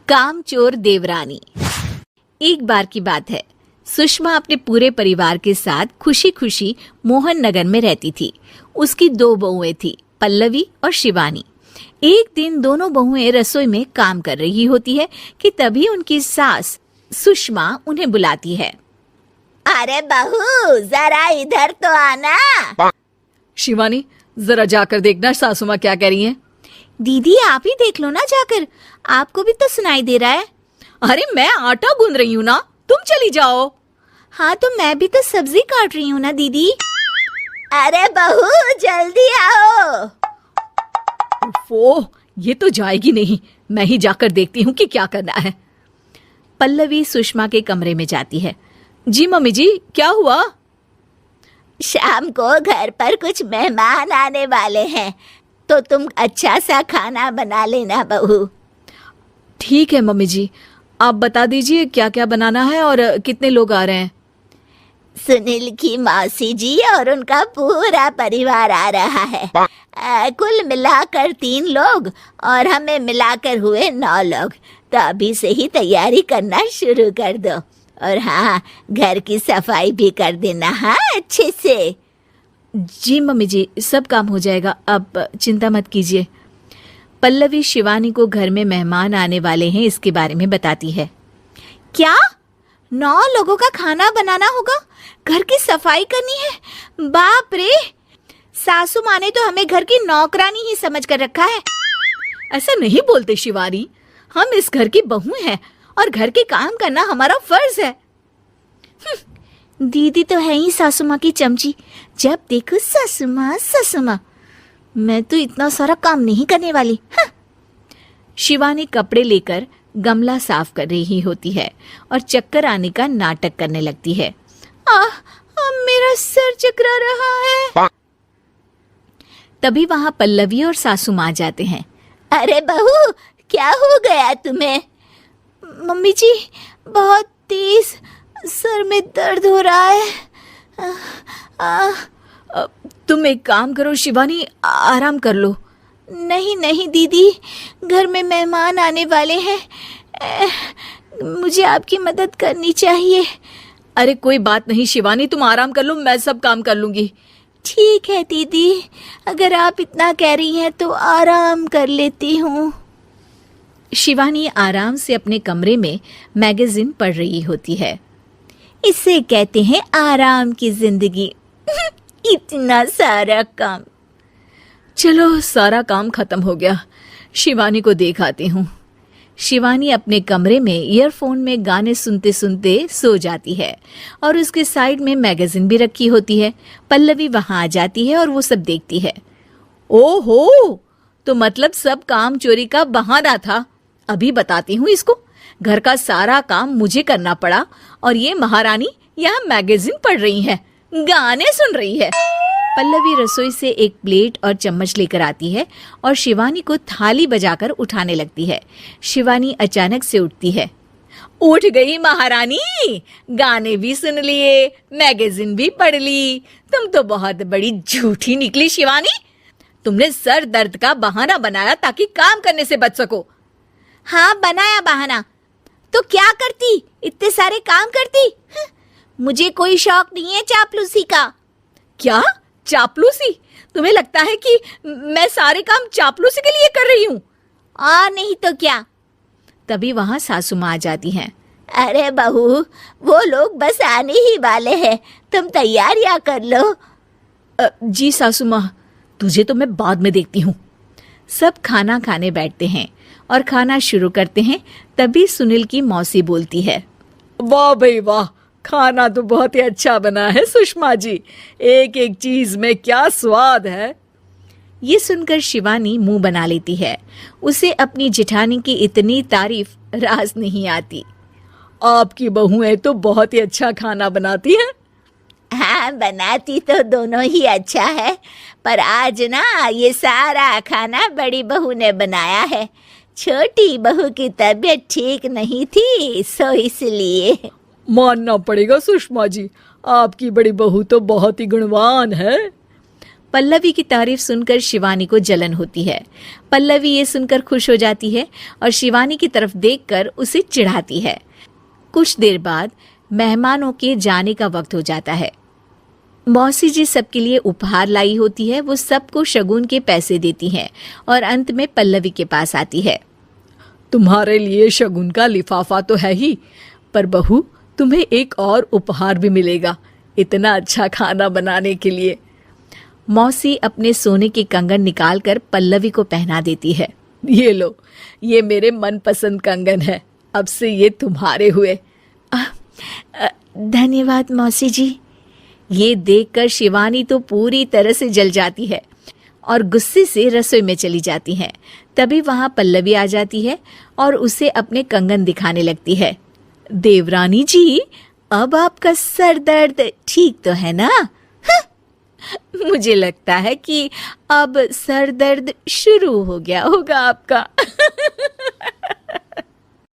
कामचोर देवरानी। एक बार की बात है, सुषमा अपने पूरे परिवार के साथ खुशी खुशी मोहन नगर में रहती थी। उसकी 2 बहुएं थी, पल्लवी और शिवानी। एक दिन दोनों बहुएं रसोई में काम कर रही होती है कि तभी उनकी सास सुषमा उन्हें बुलाती है। अरे बहू, जरा इधर तो आना। शिवानी, जरा जाकर देखना सासू माँ क्या कह रही हैं। दीदी, आप ही देख लो ना जाकर, आपको भी तो सुनाई दे रहा है। अरे मैं आटा गूंद रही हूँ ना, तुम चली जाओ। हाँ तो मैं भी तो सब्जी काट रही हूँ ना दीदी। अरे बहू, जल्दी आओ। ओह, ये तो जाएगी नहीं, मैं ही जाकर देखती हूँ कि क्या करना है। पल्लवी सुषमा के कमरे में जाती है। जी मम्मी जी, क्या हुआ? शाम को घर पर कुछ मेहमान आने वाले हैं, तो तुम अच्छा सा खाना बना लेना बहू। ठीक है मम्मी जी, आप बता दीजिए क्या क्या बनाना है और कितने लोग आ रहे हैं। सुनील की मौसी जी और उनका पूरा परिवार आ रहा है। कुल मिलाकर 3 लोग और हमें मिलाकर हुए 9 लोग। तो अभी से ही तैयारी करना शुरू कर दो। और हाँ, घर की सफाई भी कर देना, हाँ, अच्छे से। जी मम्मी जी, सब काम हो जाएगा, आप चिंता मत कीजिए। पल्लवी शिवानी को घर में मेहमान आने वाले हैं इसके बारे में बताती है। क्या 9 लोगों का खाना बनाना होगा, घर की सफाई करनी है? बाप रे, सासू माँ ने तो हमें घर की नौकरानी ही समझ कर रखा है। ऐसा नहीं बोलते शिवानी, हम इस घर की बहू हैं और घर के काम करना हमारा फर्ज है। दीदी तो है ही सासू माँ की चमची, जब देखो सासू माँ सासू माँ। मैं तो इतना सारा काम नहीं करने वाली। शिवानी कपड़े लेकर गमला साफ कर रही होती है और चक्कर आने का नाटक करने लगती है। मेरा सर चकरा रहा है। तभी वहां पल्लवी और सासू माँ जाते हैं। अरे बहू, क्या हो गया तुम्हें? मम्मी जी, बहुत तेज सर में दर्द हो रहा है। तुम एक काम करो शिवानी, आराम कर लो। नहीं नहीं दीदी, घर में मेहमान आने वाले हैं, मुझे आपकी मदद करनी चाहिए। अरे कोई बात नहीं शिवानी, तुम आराम कर लो, मैं सब काम कर लूंगी। ठीक है दीदी, अगर आप इतना कह रही हैं तो आराम कर लेती हूँ। शिवानी आराम से अपने कमरे में मैगजीन पढ़ रही होती है। इसे कहते हैं आराम की जिंदगी। इतना सारा काम। चलो, सारा काम खत्म हो गया, शिवानी को देख आती हूँ। शिवानी अपने कमरे में ईयरफोन में गाने सुनते सुनते सो जाती है और उसके साइड में मैगजीन भी रखी होती है। पल्लवी वहां आ जाती है और वो सब देखती है। ओहो, तो मतलब सब काम चोरी का बहाना था। अभी बताती हूँ इसको। घर का सारा काम मुझे करना पड़ा और ये महारानी यहाँ मैगजीन पढ़ रही है, गाने सुन रही है। पल्लवी रसोई से एक प्लेट और चम्मच लेकर आती है और शिवानी को थाली बजाकर उठाने लगती है। शिवानी अचानक से उठती है। उठ गई महारानी, गाने भी सुन लिए, मैगजीन भी पढ़ ली। तुम तो बहुत बड़ी झूठी निकली शिवानी। तुमने सर दर्द का बहाना बनाया ताकि काम करने से बच सको। हाँ, बनाया बहाना, तो क्या करती, इतने सारे काम करती। मुझे कोई शौक नहीं है चापलूसी का। क्या चापलूसी? तुम्हें लगता है कि मैं सारे काम चापलूसी के लिए कर रही हूँ? और नहीं तो क्या। तभी वहां सासू माँ आ जाती हैं। अरे बहू, वो लोग बस आने ही वाले हैं, तुम तैयारियां कर लो। जी सासू माँ, तुझे तो मैं बाद में देखती हूँ। सब खाना खाने बैठते हैं और खाना शुरू करते हैं। तभी सुनील की मौसी बोलती है। वाह भाई वाह, खाना तो बहुत ही अच्छा बना है सुषमा जी, एक एक चीज में क्या स्वाद है। ये सुनकर शिवानी मुंह बना लेती है। उसे अपनी जेठानी की इतनी तारीफ रास नहीं आती। आपकी बहुएं तो बहुत ही अच्छा खाना बनाती हैं। हाँ, बनाती तो दोनों ही अच्छा है, पर आज ना ये सारा खाना बड़ी बहू ने बनाया है। छोटी बहू की तबीयत ठीक नहीं थी, सो इसलिए। मानना पड़ेगा सुषमा जी, आपकी बड़ी बहू तो बहुत ही गुणवान है। पल्लवी की तारीफ सुनकर शिवानी को जलन होती है। पल्लवी ये सुनकर खुश हो जाती है और शिवानी की तरफ देखकर उसे चिढ़ाती है। कुछ देर बाद मेहमानों के जाने का वक्त हो जाता है। मौसी जी सबके लिए उपहार लाई होती है। वो सबको शगुन के पैसे देती हैं और अंत में पल्लवी के पास आती है। तुम्हारे लिए शगुन का लिफाफा तो है ही, पर बहू तुम्हें एक और उपहार भी मिलेगा इतना अच्छा खाना बनाने के लिए। मौसी अपने सोने के कंगन निकालकर पल्लवी को पहना देती है। ये लो, ये मेरे मनपसंद कंगन है, अब से ये तुम्हारे हुए। धन्यवाद मौसी जी। ये देखकर शिवानी तो पूरी तरह से जल जाती है और गुस्से से रसोई में चली जाती है। तभी वहां पल्लवी आ जाती है और उसे अपने कंगन दिखाने लगती है। देवरानी जी, अब आपका सर दर्द ठीक तो है ना? मुझे लगता है कि अब सर दर्द शुरू हो गया होगा आपका।